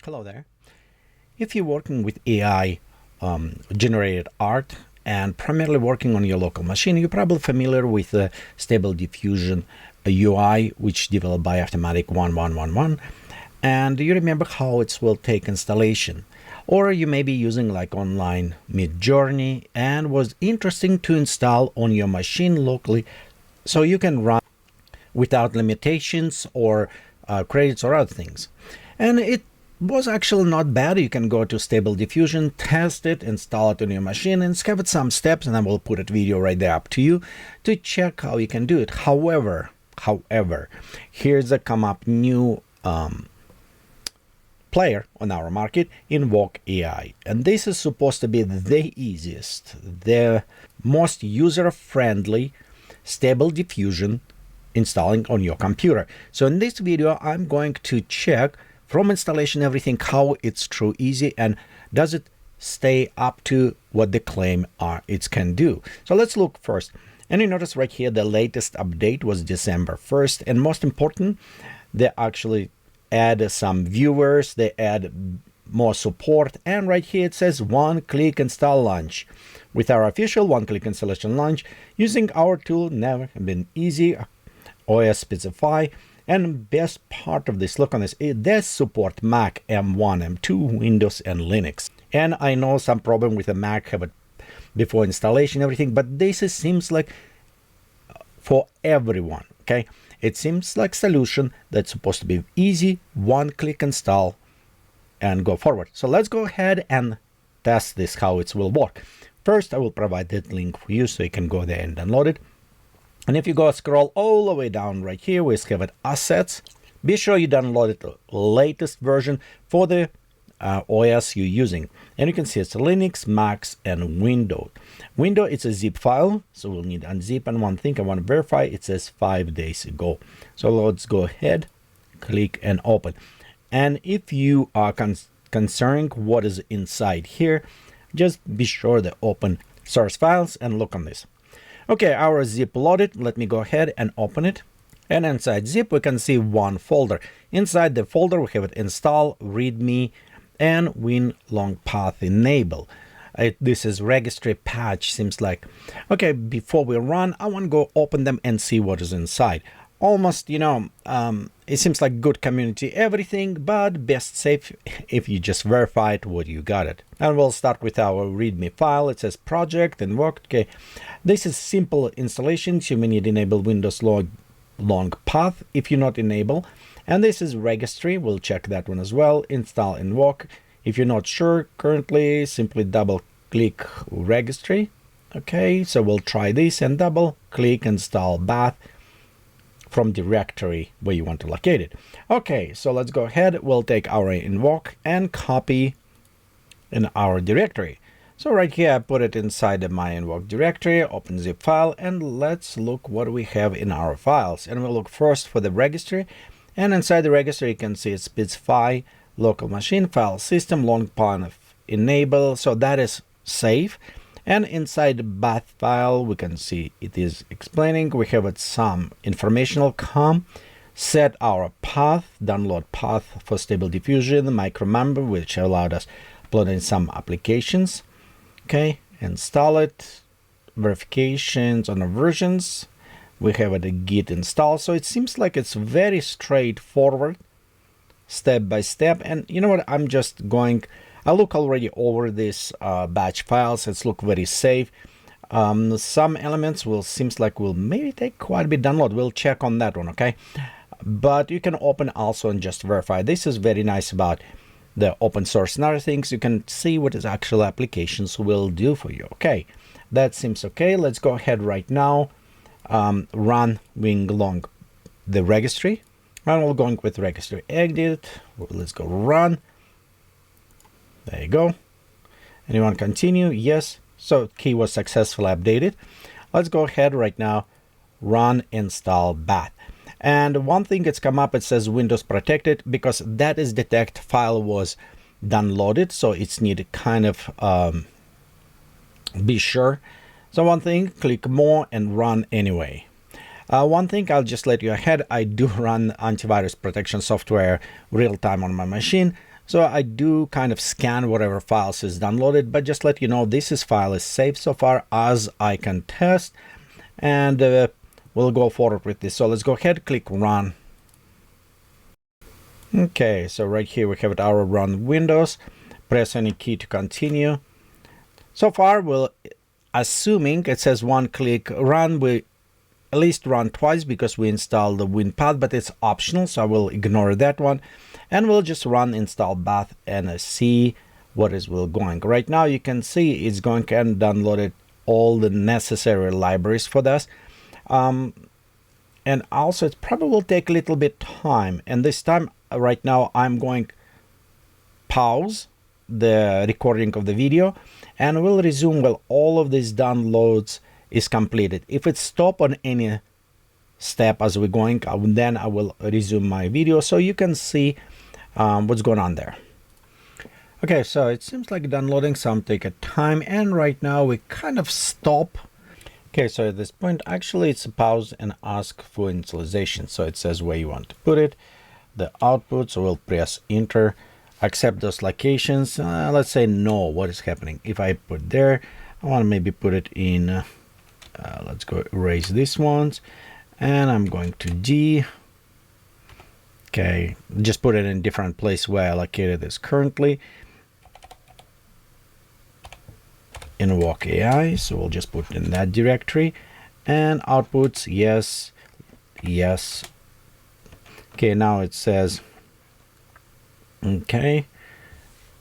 Hello there. If you're working with AI generated art and primarily working on your local machine, you're probably familiar with the Stable Diffusion UI, which developed by Automatic 1111, and you remember how it will take installation. Or you may be using like online Midjourney and was interesting to install on your machine locally so you can run without limitations or credits or other things. And it was actually not bad. You can go to Stable Diffusion, test it, install it on your machine, and skip some steps, and I will put a video right there up to you to check how you can do it. However, here's a come up new player on our market, Invoke AI, and this is supposed to be the easiest, the most user-friendly Stable Diffusion installing on your computer. So in this video, I'm going to check from installation everything, how it's true easy and does it stay up to what the claim it can do. So let's look first. And you notice right here, the latest update was December 1st. And most important, they actually add some viewers, they add more support. And right here, it says one-click install launch. With our official one-click installation launch, using our tool never been easy. OS specify. And best part of this, look on this, it does support Mac, M1, M2, Windows, and Linux. And I know some problem with the Mac have it before installation, everything, but this seems like for everyone, okay? It seems like solution that's supposed to be easy, one-click install, and go forward. So let's go ahead and test this, how it will work. First, I will provide that link for you so you can go there and download it. And if you go scroll all the way down right here, we have it assets. Be sure you download the latest version for the OS you're using. And you can see it's Linux, Mac, and Windows. Windows, it's a zip file, so we'll need unzip. And one thing I want to verify, it says 5 days ago. So let's go ahead, click and open. And if you are concerned what is inside here, just be sure to open source files and look on this. Okay, our zip loaded. Let me go ahead and open it. And inside zip, we can see one folder. Inside the folder, we have it install, readme, and win long path enable. This is registry patch, seems like. Okay, before we run, I want to go open them and see what is inside. Almost, it seems like good community, everything, but best safe if you just verify it what you got it. And we'll start with our readme file. It says project and work. Okay, this is simple installations. You may need enable Windows long path if you're not enable. And this is registry. We'll check that one as well. Install Invoke. If you're not sure currently, simply double click registry. Okay, so we'll try this and double click install bath from directory where you want to locate it. Okay, so let's go ahead. We'll take our Invoke and copy in our directory. So right here, I put it inside my Invoke directory, open zip file, and let's look what we have in our files. And we'll look first for the registry. And inside the registry, you can see it specify local machine, file system, long path enable. So that is safe. And inside the bath file, we can see it is explaining. We have some informational set our path, download path for Stable Diffusion, micro member, which allowed us uploading some applications. Okay, install it, verifications on the versions. We have a git install. So it seems like it's very straightforward, step by step. And you know what? I'm just going. I look already over this batch files. It's look very safe. Some elements seems like will maybe take quite a bit download. We'll check on that one, okay? But you can open also and just verify. This is very nice about the open source and other things. You can see what is actual applications will do for you. Okay, that seems okay. Let's go ahead right now. Run wing long the registry. And we're going with registry exit. Let's go run. There you go. Anyone continue? Yes. So key was successfully updated. Let's go ahead right now, run install bath. And one thing that's come up, it says Windows protected because that is detect file was downloaded. So it's needed kind of be sure. So one thing, click more and run anyway. One thing I'll just let you ahead, I do run antivirus protection software real time on my machine. So I do kind of scan whatever files is downloaded, but just let you know this file is safe so far as I can test, and we'll go forward with this. So let's go ahead, click run. Okay, so right here we have it, our run Windows. Press any key to continue. So far, we'll assuming it says one click run, we at least run twice because we installed the WinPath, but it's optional, so I will ignore that one. And we'll just run install bath and see what is going. Right now you can see it's going and downloaded all the necessary libraries for this. And also it probably will take a little bit time. And this time right now I'm going pause the recording of the video and we'll resume while all of these downloads is completed. If it stop on any step as we're going, then I will resume my video so you can see what's going on there. Okay, so it seems like downloading some take a time, and right now we kind of stop. Okay, so at this point actually it's a pause and ask for initialization. So it says where you want to put it, the output, so we'll press enter, accept those locations. Let's say no, what is happening if I put there, I want to maybe put it in let's go erase these ones, and I'm going to D. Okay, just put it in a different place where I located this currently. Invoke AI, so we'll just put it in that directory. And outputs, yes, yes. Okay, now it says, okay,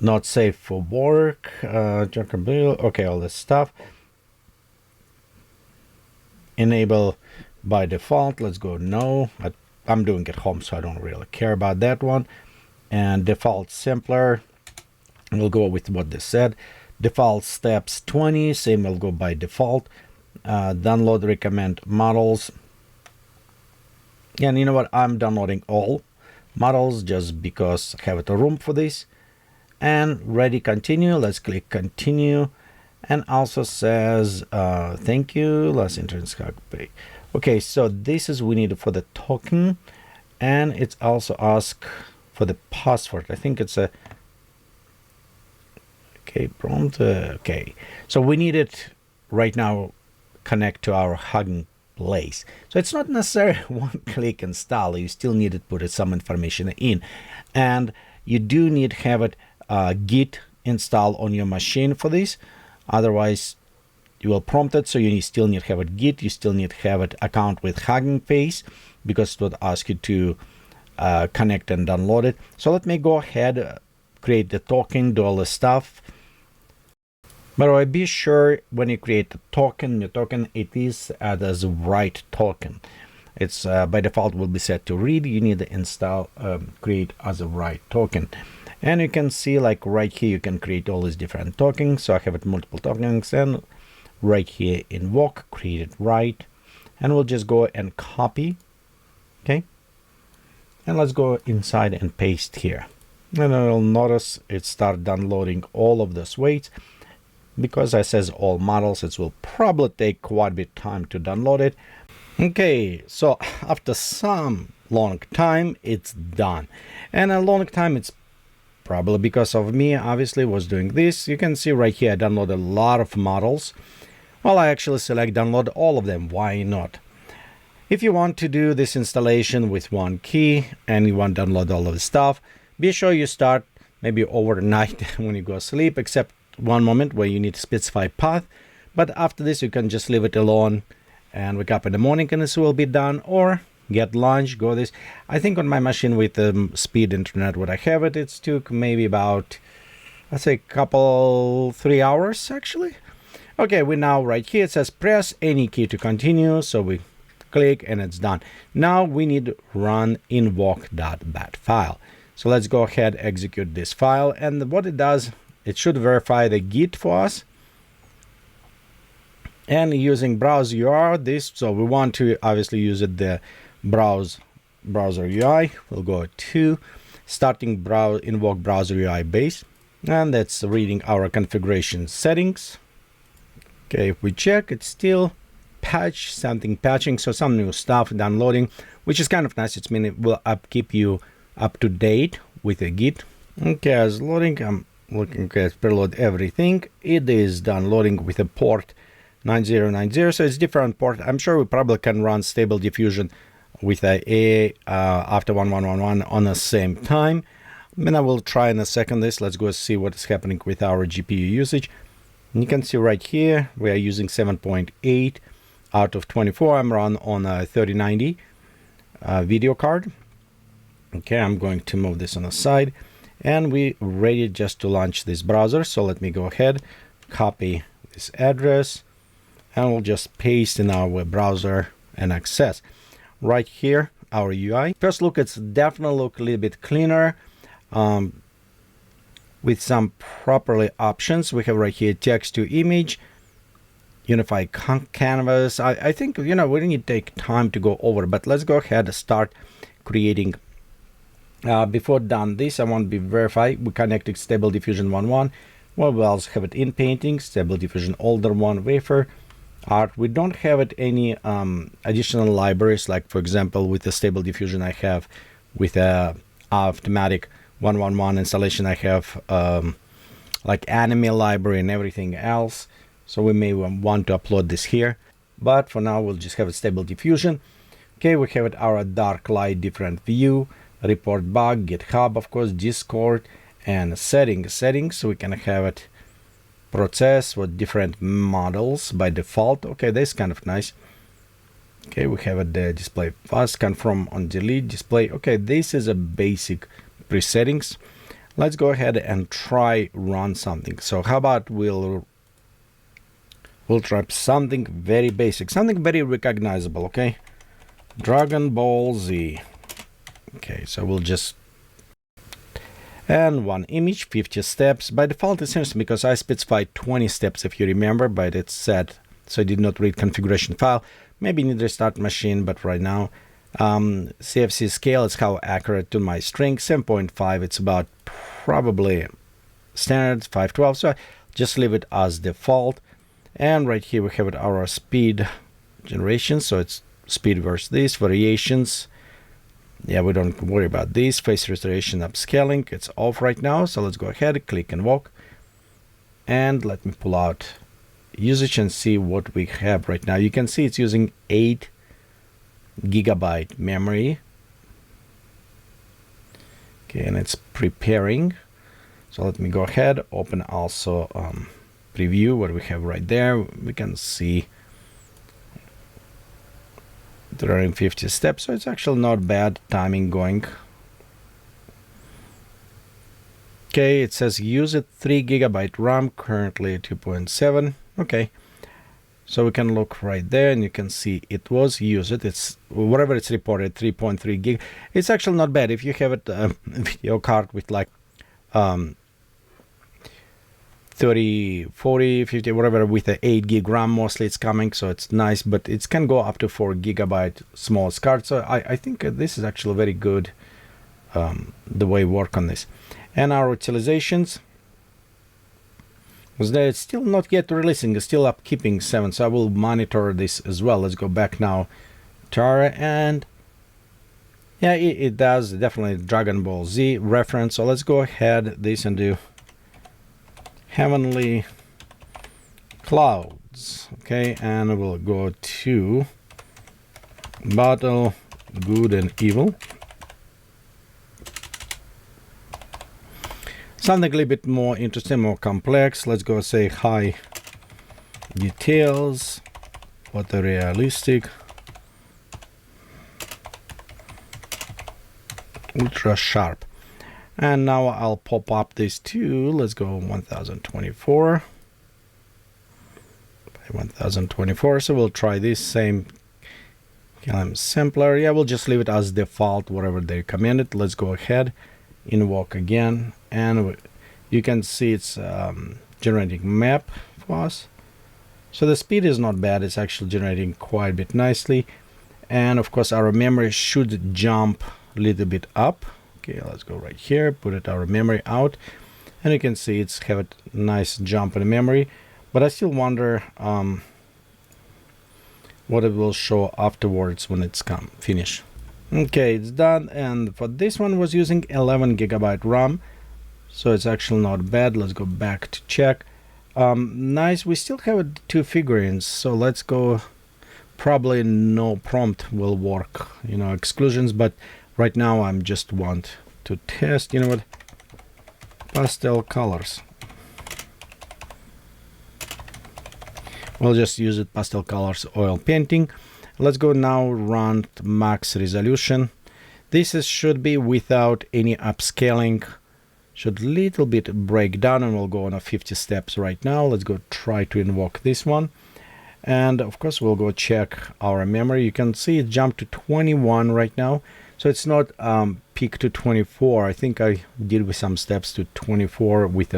not safe for work, okay, all this stuff. Enable by default, let's go no. I'm doing it at home, so I don't really care about that one. And default simpler, we'll go with what they said. Default steps 20, same will go by default. Download recommend models. And you know what, I'm downloading all models just because I have a room for this. And ready, continue. Let's click continue. And also says thank you, let's enter in Geekatplay. Okay, so this is we need for the token, and it's also ask for the password. I think it's a okay prompt. Okay, so we need it right now connect to our Hugging Place. So it's not necessarily one click install. You still need to put some information in, and you do need to have it Git install on your machine for this. Otherwise, you will prompt it. So you still need to have it Git. You still need to have it account with Hugging Face because it would ask you to connect and download it. So let me go ahead, create the token, do all the stuff. By the way, be sure when you create a token, your token, it is as a write token. It's by default will be set to read. You need to install, create as a write token. And you can see like right here, you can create all these different tokens. So I have it multiple tokens, and right here invoke, create it write, and we'll just go and copy. Okay. And let's go inside and paste here. And you'll notice it start downloading all of those weights. Because it says all models, it will probably take quite a bit of time to download it. Okay, so after some long time, it's done. And a long time, it's probably because of me, obviously, was doing this. You can see right here, I downloaded a lot of models. Well, I actually select download all of them. Why not? If you want to do this installation with one key and you want to download all of the stuff, be sure you start maybe overnight when you go to sleep, except one moment where you need to specify path. But after this, you can just leave it alone and wake up in the morning and this will be done, or get lunch, go this. I think on my machine with the speed internet what I have it, it's took maybe about, let's say, couple 3 hours actually. Okay, we now right here it says press any key to continue, so we click and it's done. Now we need to run invoke.bat file. So let's go ahead, execute this file, and what it does, it should verify the Git for us. And using browser URL this, so we want to obviously use it the browser UI. We'll go to starting invoke browser UI base, and that's reading our configuration settings. Okay, if we check, it's still patching, so some new stuff downloading, which is kind of nice. It's mean it will keep you up to date with a Git. Okay, as loading, I'm looking at preload everything. It is done loading with a port 9090, so it's different port. I'm sure we probably can run stable diffusion with a after 1111 on the same time. And I will try in a second this. Let's go see what is happening with our GPU usage. And you can see right here we are using 7.8 out of 24. I'm run on a 3090 video card. Okay, I'm going to move this on the side, and we ready just to launch this browser. So let me go ahead, copy this address, and we'll just paste in our web browser and access. Right here, our UI. First look, it's definitely look a little bit cleaner with some properly options. We have right here text to image, unify canvas. I think, you know, we need to take time to go over, but let's go ahead and start creating. Before done this, I want to be verified. We connected stable diffusion 1.1. Well, we also have it in painting, stable diffusion older one wafer art. We don't have it any additional libraries, like for example with the stable diffusion I have with a automatic 1.1.1 installation. I have like anime library and everything else, so we may want to upload this here, but for now we'll just have a stable diffusion. Okay, we have it our dark light different view, report bug, GitHub, of course, Discord, and settings. So we can have it process with different models by default. Okay, that's kind of nice. Okay, we have it the display fast, confirm on delete display. Okay, this is a basic presettings. Let's go ahead and try run something. So how about we'll try something very basic, something very recognizable. Okay, Dragon Ball Z. Okay, so we'll just, and one image, 50 steps. By default, it seems because I specified 20 steps, if you remember, but it's set, so I did not read configuration file. Maybe need to restart machine, but right now, CFC scale is how accurate to my string, 7.5. It's about probably standard 512, so just leave it as default. And right here we have it our speed generation, so it's speed versus this variations. Yeah, we don't worry about this. Face restoration upscaling, it's off right now. So let's go ahead, click Invoke, and let me pull out usage and see what we have right now. You can see it's using 8 GB memory. Okay, and it's preparing. So let me go ahead, open also preview what we have right there. We can see 350 steps, so it's actually not bad timing going. Okay, it says use it 3 GB RAM, currently 2.7. Okay, so we can look right there and you can see it was used. It's whatever it's reported, 3.3 gig. It's actually not bad if you have it video card with like 30, 40, 50, whatever, with the 8 gig RAM. Mostly it's coming, so it's nice, but it can go up to 4 GB smallest card. So I think this is actually very good, the way we work on this. And our utilizations was there. It's still not yet releasing, it's still upkeeping 7, so I will monitor this as well. Let's go back now to our, and yeah, it does definitely Dragon Ball Z reference. So let's go ahead this and do Heavenly Clouds. Okay, and we'll go to Battle Good and Evil. Something a little bit more interesting, more complex. Let's go say high details, photorealistic, ultra sharp. And now I'll pop up these two. Let's go 1024 by 1024. So we'll try this same sampler. Yeah, we'll just leave it as default, whatever they recommended. Let's go ahead, invoke again, and you can see it's generating map for us. So the speed is not bad. It's actually generating quite a bit nicely. And of course our memory should jump a little bit up. Okay, let's go right here, put it our memory out, and you can see it's have a nice jump in memory, but I still wonder what it will show afterwards when it's finished. Okay, it's done. And for this one was using 11 GB RAM, So it's actually not bad. Let's go back to check. Nice. We still have 2 figurines, so let's go. Probably no prompt will work, exclusions, but right now I'm just want to test, what, pastel colors. We'll just use it, pastel colors, oil painting. Let's go now run max resolution. This should be without any upscaling. Should little bit break down, and we'll go on a 50 steps right now. Let's go try to invoke this one. And of course, we'll go check our memory. You can see it jumped to 21 right now. So it's not peak to 24. I think I did with some steps to 24 with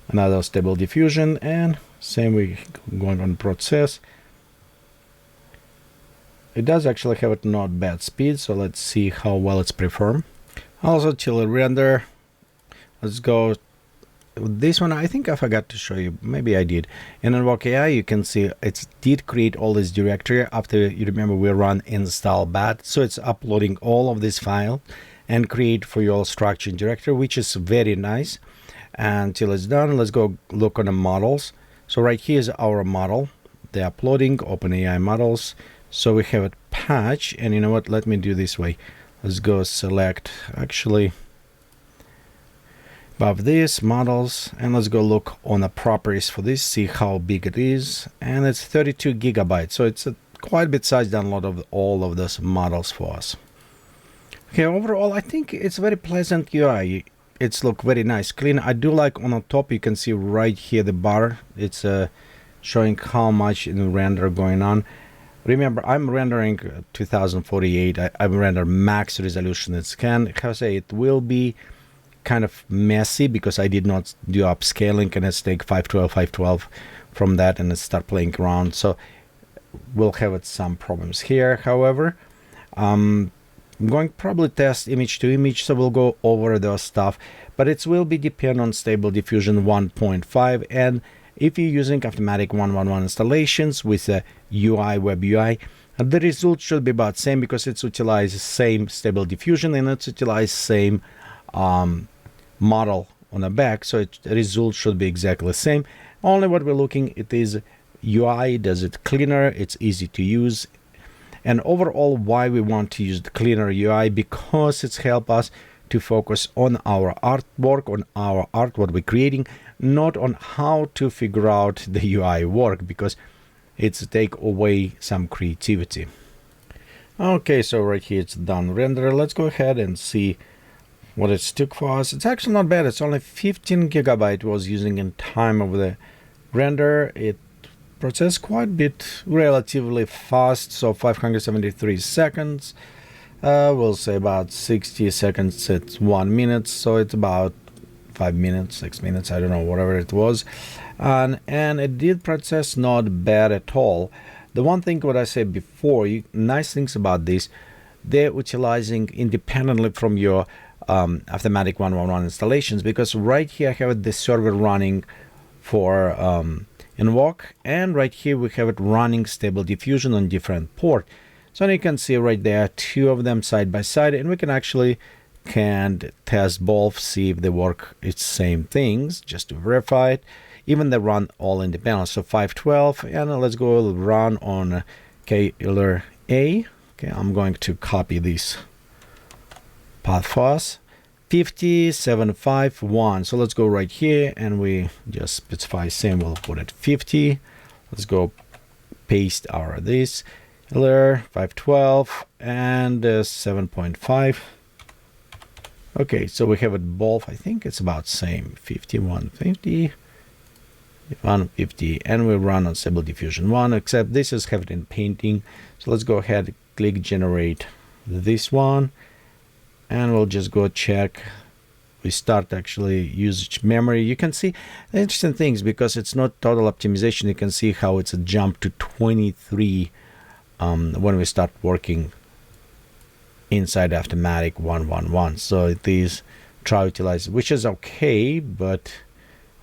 another stable diffusion. And same way going on process. It does actually have it not bad speed. So let's see how well it's performed. Also till render. Let's go. This one, I think I forgot to show you. Maybe I did. In Invoke AI, you can see it did create all this directory after, you remember, we run install bat. So it's uploading all of this file and create for your structured directory, which is very nice. Until it's done, let's go look on the models. So right here is our model. The uploading OpenAI models. So we have it patch, and you know what? Let me do this way. Let's go select actually above this models, and let's go look on the properties for this, see how big it is, and it's 32 gigabytes, so it's a quite a bit size download of all of those models for us. Okay, overall I think it's very pleasant UI. It's look very nice, clean. I do like on the top, you can see right here the bar, it's showing how much in the render going on. Remember, I'm rendering 2048. I render max resolution it can. How say it will be kind of messy because I did not do upscaling, and let's take 512 from that and let's start playing around. So we'll have some problems here. However, I'm going to probably test image to image, so we'll go over the stuff, but it will be depend on stable diffusion 1.5, and if you're using automatic 111 installations with a UI, web UI, the result should be about same because it's utilizes same stable diffusion and it's utilizes same model on the back, so the result should be exactly the same. Only what we're looking it is UI, does it cleaner, it's easy to use, and overall why we want to use the cleaner UI, because it's help us to focus on our artwork, on our art what we're creating, not on how to figure out the UI work, because it's take away some creativity. Okay, so right here it's done render. Let's go ahead and see what it took for us. It's actually not bad. It's only 15 gigabyte was using in time of the render. It processed quite a bit relatively fast, so 573 seconds. We'll say about 60 seconds, it's 1 minute, so it's about 5 minutes, 6 minutes, I don't know, whatever it was. And it did process not bad at all. The one thing what I said before, nice things about this, they're utilizing independently from your automatic 111 installations, because right here I have the server running for Invoke, and right here we have it running stable diffusion on different port. So you can see right there 2 of them side by side, and we can actually test both, see if they work. It's same things, just to verify it. Even they run all independent. So 512, and let's go run on Killer A. Okay, I'm going to copy this path for us. 50751. So let's go right here and we just specify same. We'll put it 50. Let's go paste our this. 512 and 7.5. Okay, so we have it both. I think it's about same. 5150, 150, and we run on stable diffusion 1, except this is have it in painting. So let's go ahead, click generate this one, and we'll just go check. We start actually usage memory. You can see interesting things because it's not total optimization. You can see how it's a jump to 23 when we start working inside automatic 111. So it is try utilize, which is okay, but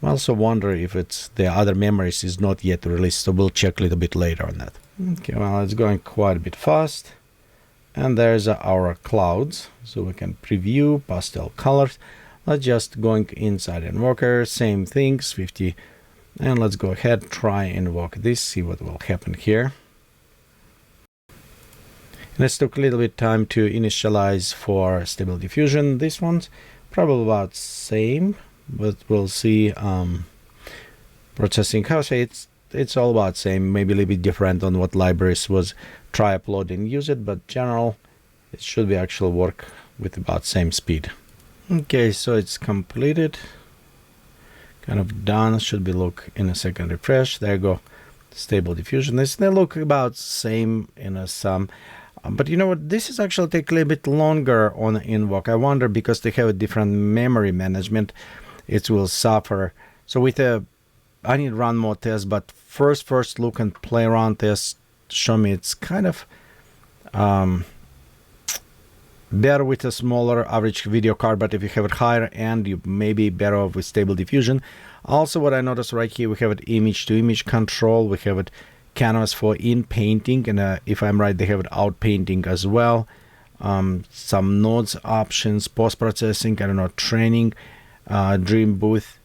I also wonder if it's the other memories is not yet released. So we'll check a little bit later on that. Okay, well, it's going quite a bit fast. And there's our clouds, so we can preview pastel colors. Let's just going inside Invoker, same things, 50. And let's go ahead, try invoke this, see what will happen here. And it took a little bit time to initialize for Stable Diffusion. This one's probably about same, but we'll see. Processing, how say it's all about same, maybe a little bit different on what libraries was try upload and use it, but general, it should be actually work with about same speed. Okay, so it's completed, kind of done. Should be look in a second refresh. There you go, Stable Diffusion. They look about same in some, but you know what? This is actually take a little bit longer on Invoke. I wonder because they have a different memory management, it will suffer. So with I need to run more tests, but first look and play around tests show me it's kind of better with a smaller average video card, but if you have it higher end, you may be better off with Stable Diffusion. Also, what I noticed right here, we have it image to image control, we have it canvas for in painting, and if I'm right, they have it out painting as well. Some nodes options, post processing, I don't know, training, dream booth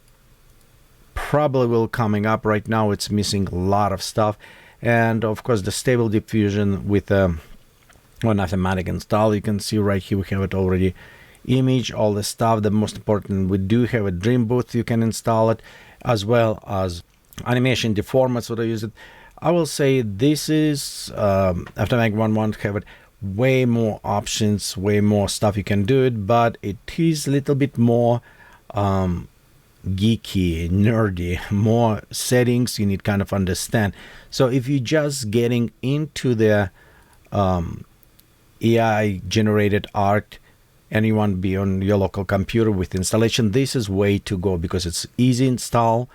probably will coming up. Right now it's missing a lot of stuff, and of course the Stable Diffusion with one automatic install. You can see right here we have it already, image, all the stuff. The most important, we do have a dream booth, you can install it, as well as animation deformats. What I use it, I will say this is after Mac 1.1 have it way more options, way more stuff you can do it, but it is a little bit more geeky, nerdy, more settings you need kind of understand. So if you're just getting into the AI generated art and you want to be on your local computer with installation, this is way to go because it's easy install.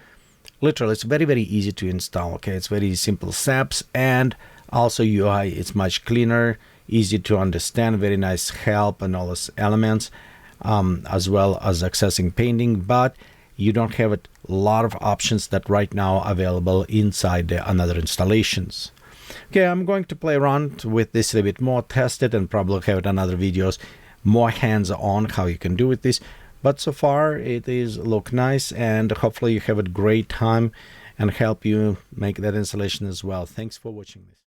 Literally, it's very easy to install. Okay, it's very simple steps, and also UI, it's much cleaner, easy to understand, very nice help and all those elements, as well as accessing painting, but you don't have a lot of options that right now available inside the another installations. Okay, I'm going to play around with this a little bit more, test it, and probably have another videos more hands-on how you can do with this. But so far it is look nice, and hopefully you have a great time and help you make that installation as well. Thanks for watching this.